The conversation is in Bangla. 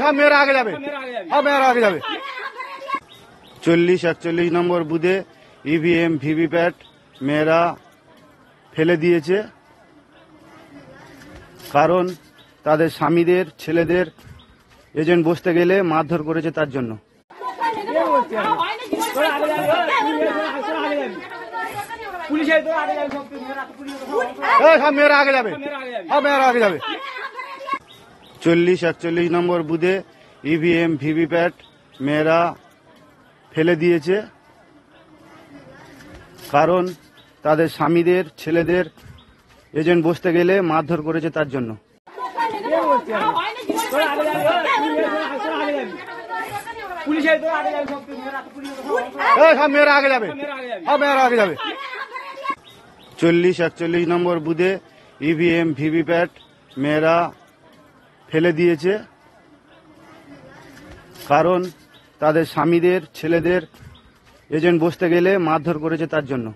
সব মেয়েরা আগে যাবে, সব মেয়েরা আগে যাবে। 40-41 নম্বর বুথে ইভিএম ভিভিপ্যাট মেয়েরা ফেলে দিয়েছে, কারণ তাদের স্বামীদের ছেলেদের এজেন্ট বসতে গেলে মারধর করেছে তার জন্য। সব মেয়েরা আগে যাবে, সব মেয়েরা আগে যাবে। 40-41 নম্বর বুথে ইভিএম ভিভিপ্যাট মেয়েরা ফেলে দিয়েছে, কারণ তাদের স্বামীদের ছেলেদের এজেন্ট বসতে গেলে মারধর করেছে তার জন্য। সব মেয়েরা আগে যাবে, সব মেয়েরা আগে যাবে। 40-41 নম্বর বুথে ইভিএম ভিভিপ্যাট মেয়েরা ফেলে দিয়েছে, কারণ তাদের স্বামীদের ছেলেদের এজেন্ট বসতে গেলে মারধর করেছে তার জন্য।